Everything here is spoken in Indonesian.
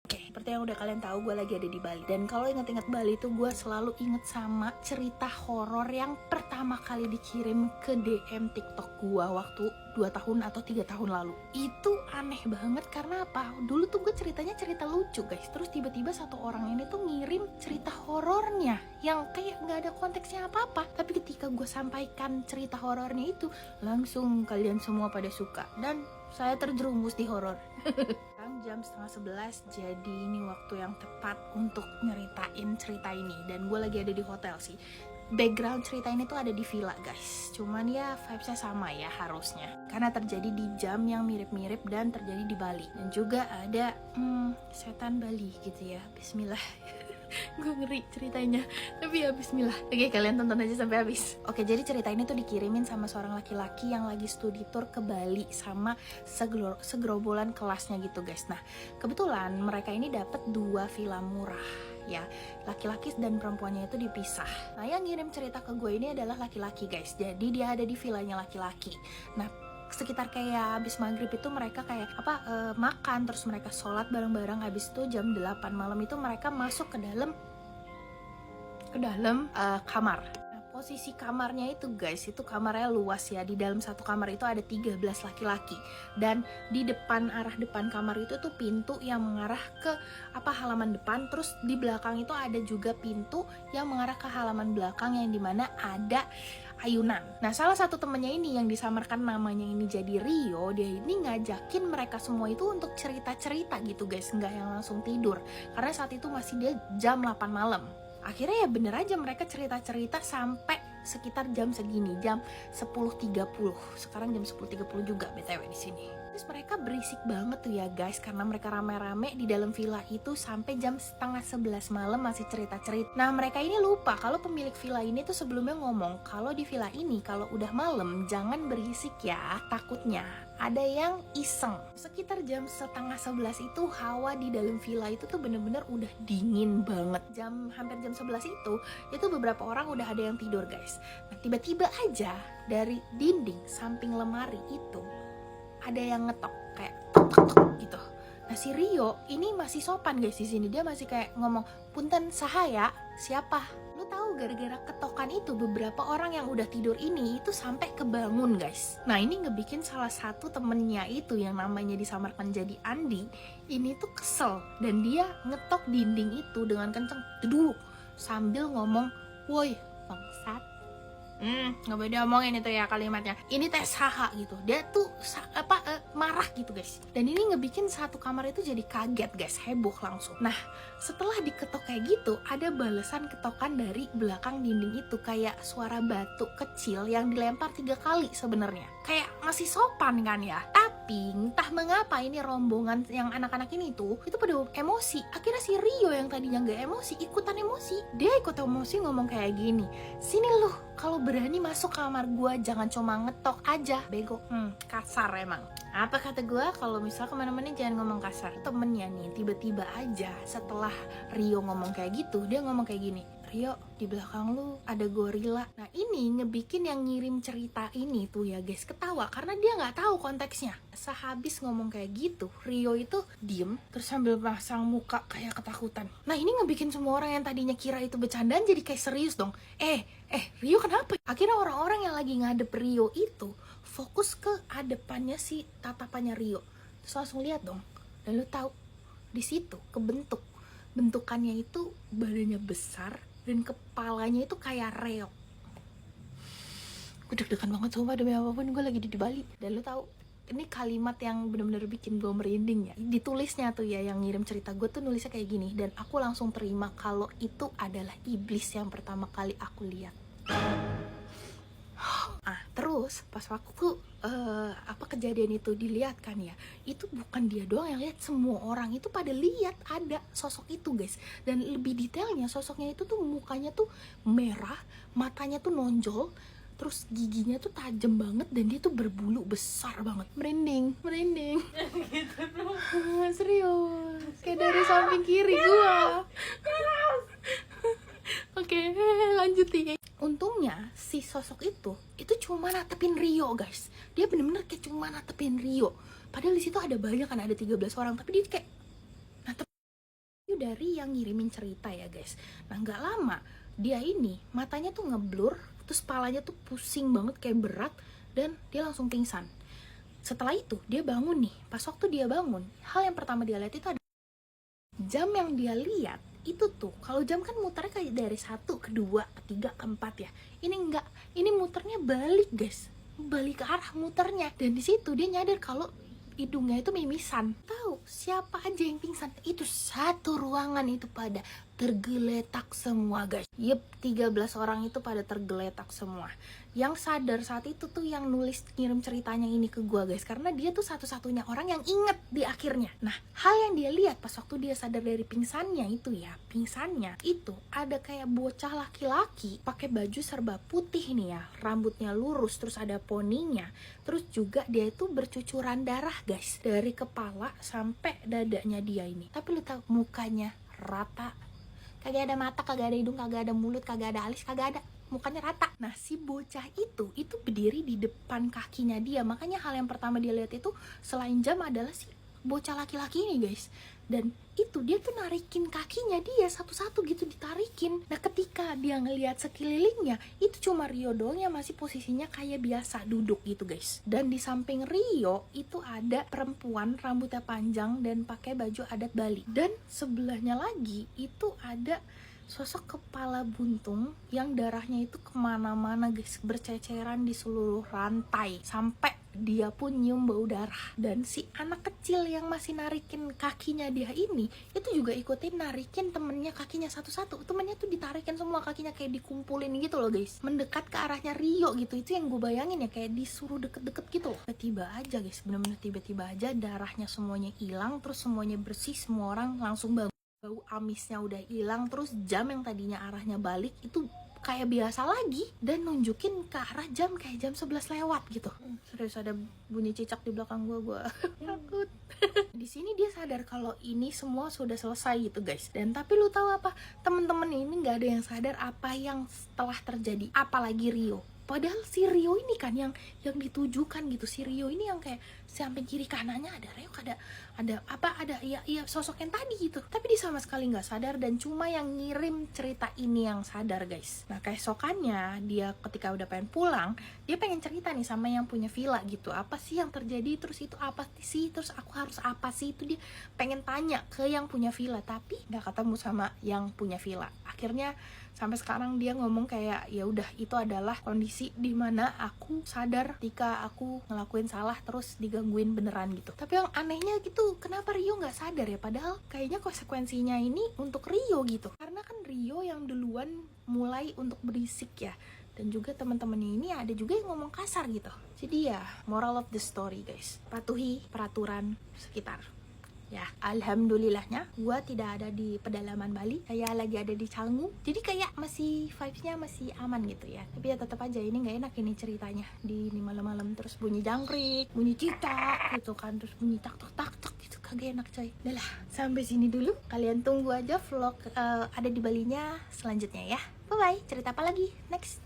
Seperti yang udah kalian tahu, gue lagi ada di Bali. Dan kalau inget-inget Bali tuh gue selalu inget sama cerita horor yang pertama kali dikirim ke DM TikTok gue waktu 2 tahun atau 3 tahun lalu. Itu aneh banget karena apa? Dulu tuh gue ceritanya cerita lucu guys. Terus tiba-tiba satu orang ini tuh ngirim cerita horornya yang kayak gak ada konteksnya apa-apa. Tapi ketika gue sampaikan cerita horornya itu, langsung kalian semua pada suka. Dan saya terjerumus di horor. Jam 10:30, jadi ini waktu yang tepat untuk nyeritain cerita ini. Dan gue lagi ada di hotel sih. Background cerita ini tuh ada di villa guys. Cuman ya vibesnya sama ya harusnya, karena terjadi di jam yang mirip-mirip dan terjadi di Bali. Dan juga ada setan Bali gitu ya. Bismillah. Gue ngeri ceritanya, tapi ya bismillah. Oke, kalian tonton aja sampai habis. Oke, jadi cerita ini tuh dikirimin sama seorang laki-laki yang lagi studi tour ke Bali sama segerombolan kelasnya gitu guys. Nah, kebetulan mereka ini dapat 2 villa murah ya, laki-laki dan perempuannya itu dipisah. Nah, yang ngirim cerita ke gue ini adalah laki-laki guys, jadi dia ada di villanya laki-laki. Nah, sekitar kayak habis maghrib itu mereka kayak makan, terus mereka sholat bareng-bareng. Habis itu jam 8 malam itu mereka masuk ke dalam kamar. Nah, posisi kamarnya itu guys, itu kamarnya luas ya. Di dalam satu kamar itu ada 13 laki-laki. Dan di arah depan kamar itu tuh pintu yang mengarah ke halaman depan. Terus di belakang itu ada juga pintu yang mengarah ke halaman belakang yang dimana ada ayunan. Nah, salah satu temennya ini yang disamarkan namanya ini jadi Rio, dia ini ngajakin mereka semua itu untuk cerita-cerita gitu guys, nggak yang langsung tidur. Karena saat itu masih dia jam 8 malam. Akhirnya ya bener aja mereka cerita-cerita sampai sekitar jam segini, jam 10.30. Sekarang jam 10.30 juga BTW di sini. Terus mereka berisik banget tuh ya guys, karena mereka rame-rame di dalam villa itu sampai jam 10:30 malam masih cerita-cerita. Nah, mereka ini lupa kalau pemilik villa ini tuh sebelumnya ngomong kalau di villa ini kalau udah malam jangan berisik ya, takutnya ada yang iseng. Sekitar jam 10:30 itu hawa di dalam villa itu tuh bener-bener udah dingin banget. Hampir jam 11 itu beberapa orang udah ada yang tidur guys. Nah, tiba-tiba aja dari dinding samping lemari itu ada yang ngetok kayak tok gitu. Nah, si Rio ini masih sopan guys di sini. Dia masih kayak ngomong, "Punten sahaya, siapa?" Lu tahu gara-gara ketokan itu beberapa orang yang udah tidur ini itu sampai kebangun guys. Nah, ini ngebikin salah satu temennya itu yang namanya disamarkan jadi Andi, ini tuh kesel dan dia ngetok dinding itu dengan kenceng, deduk, sambil ngomong, "Woi, bangsat." Nggak boleh diomongin itu ya kalimatnya. Ini tes haha gitu. Dia tuh marah gitu guys. Dan ini ngebikin satu kamar itu jadi kaget guys, heboh langsung. Nah, setelah diketok kayak gitu, ada balasan ketokan dari belakang dinding itu, kayak suara batu kecil yang dilempar 3 kali sebenarnya. Kayak masih sopan kan ya. Tapi entah mengapa ini rombongan yang anak-anak ini tuh itu pada emosi. Akhirnya si Rio yang tadinya nggak emosi ikutan emosi. Dia ikut emosi ngomong kayak gini, "Sini lu, kalau berani masuk kamar gua jangan cuma ngetok aja, bego." Kasar emang. Apa kata gua, kalau misal kemana-mana jangan ngomong kasar. Temennya nih tiba-tiba aja setelah Rio ngomong kayak gitu, dia ngomong kayak gini, "Rio, di belakang lu ada gorila." Nah, ini ngebikin yang ngirim cerita ini tuh ya guys ketawa karena dia nggak tahu konteksnya. Sehabis ngomong kayak gitu, Rio itu diem terus sambil pasang muka kayak ketakutan. Nah, ini ngebikin semua orang yang tadinya kira itu bercandaan jadi kayak serius dong. Rio kenapa? Akhirnya orang-orang yang lagi ngadep Rio itu fokus ke hadapannya si tatapannya Rio. Terus langsung lihat dong. Dan lu tahu di situ bentukannya itu badannya besar dan kepalanya itu kayak reok. Gue deg-degan banget sumpah, demi apapun gue lagi di Bali. Dan lu tahu, ini kalimat yang benar-benar bikin gue merinding ya. Ditulisnya tuh ya, yang ngirim cerita gue tuh nulisnya kayak gini. Dan aku langsung terima kalau itu adalah iblis yang pertama kali aku lihat. Terus pas waktu kejadian itu dilihat kan ya, itu bukan dia doang yang lihat, semua orang itu pada lihat ada sosok itu guys. Dan lebih detailnya, sosoknya itu tuh mukanya tuh merah, matanya tuh nonjol, terus giginya tuh tajam banget dan dia tuh berbulu besar banget. Merinding gitu dong. Serius, kayak dari samping kiri gua. Oke, lanjut nih. Untungnya si sosok itu cuma natepin Rio guys. Dia bener-bener kayak cuma natepin Rio. Padahal di situ ada banyak kan, ada 13 orang, tapi dia kayak dari yang ngirimin cerita ya guys. Nah nggak lama dia ini matanya tuh ngeblur, terus kepalanya tuh pusing banget kayak berat, dan dia langsung pingsan. Setelah itu dia bangun nih. Pas waktu dia bangun, hal yang pertama dia lihat itu ada jam. Yang dia lihat itu tuh, kalau jam kan muternya kayak dari 1 ke 2 ke 3 ke 4 ya. Ini enggak, ini muternya balik guys, balik ke arah muternya. Dan di situ dia nyadar kalau hidungnya itu mimisan. Tahu siapa aja yang pingsan? Itu satu ruangan itu pada tergeletak semua guys. Yep, 13 orang itu pada tergeletak semua. Yang sadar saat itu tuh yang nulis ngirim ceritanya ini ke gua guys, karena dia tuh satu-satunya orang yang inget di akhirnya. Nah, hal yang dia lihat pas waktu dia sadar dari pingsannya itu ya, pingsannya itu ada kayak bocah laki-laki pakai baju serba putih nih ya, rambutnya lurus, terus ada poninya, terus juga dia itu bercucuran darah guys, dari kepala sampai dadanya dia ini. Tapi lu tahu mukanya rata, kagak ada mata, kagak ada hidung, kagak ada mulut, kagak ada alis, kagak ada, mukanya rata. Nah si bocah itu berdiri di depan kakinya dia. Makanya hal yang pertama dia lihat itu selain jam adalah si bocah laki-laki ini guys. Dan itu dia tuh narikin kakinya dia satu-satu gitu, ditarikin. Nah ketika dia ngelihat sekelilingnya, itu cuma Rio doang yang masih posisinya kayak biasa duduk gitu guys. Dan di samping Rio itu ada perempuan rambutnya panjang dan pakai baju adat Bali. Dan sebelahnya lagi itu ada sosok kepala buntung yang darahnya itu kemana-mana guys, berceceran di seluruh rantai, sampai dia pun nyium bau darah. Dan si anak kecil yang masih narikin kakinya dia ini, itu juga ikutin narikin temennya kakinya satu-satu. Temennya tuh ditarikin semua kakinya, kayak dikumpulin gitu loh guys, mendekat ke arahnya Rio gitu. Itu yang gue bayangin ya, kayak disuruh deket-deket gitu loh. Tiba-tiba aja guys, bener-bener tiba-tiba aja darahnya semuanya hilang, terus semuanya bersih, semua orang langsung bangun. Bau amisnya udah hilang, terus jam yang tadinya arahnya balik itu kayak biasa lagi dan nunjukin ke arah jam kayak jam 11 lewat gitu. Serius ada bunyi cicak di belakang gua takut. Di sini dia sadar kalau ini semua sudah selesai gitu guys. Dan tapi lu tahu apa? Temen-temen ini nggak ada yang sadar apa yang setelah terjadi, apalagi Rio. Padahal si Rio ini kan yang ditujukan gitu. Si Rio ini yang kayak sampai kiri kanannya ada Rio, ada ya sosok yang tadi gitu. Tapi dia sama sekali nggak sadar, dan cuma yang ngirim cerita ini yang sadar guys. Nah keesokannya dia ketika udah pengen pulang, dia pengen cerita nih sama yang punya villa gitu. Apa sih yang terjadi, terus itu apa sih, terus aku harus apa sih, itu dia pengen tanya ke yang punya villa, tapi nggak ketemu sama yang punya villa. Akhirnya sampai sekarang dia ngomong kayak ya udah, itu adalah kondisi dimana aku sadar ketika aku ngelakuin salah terus digangguin beneran gitu. Tapi yang anehnya gitu, kenapa Rio nggak sadar ya? Padahal kayaknya konsekuensinya ini untuk Rio gitu, karena kan Rio yang duluan mulai untuk berisik ya. Dan juga teman-temannya ini ada juga yang ngomong kasar gitu. Jadi ya moral of the story guys, patuhi peraturan sekitar. Ya, alhamdulillahnya gue tidak ada di pedalaman Bali, saya lagi ada di Canggu. Jadi kayak masih vibes-nya masih aman gitu ya. Tapi ya tetap aja ini nggak enak ini ceritanya. Di malam-malam terus bunyi jangkrik, bunyi cicak gitu kan, terus bunyi tak gitu, kagak enak coy. Udah lah, sampai sini dulu. Kalian tunggu aja vlog ada di Balinya selanjutnya ya. Bye bye, cerita apa lagi next.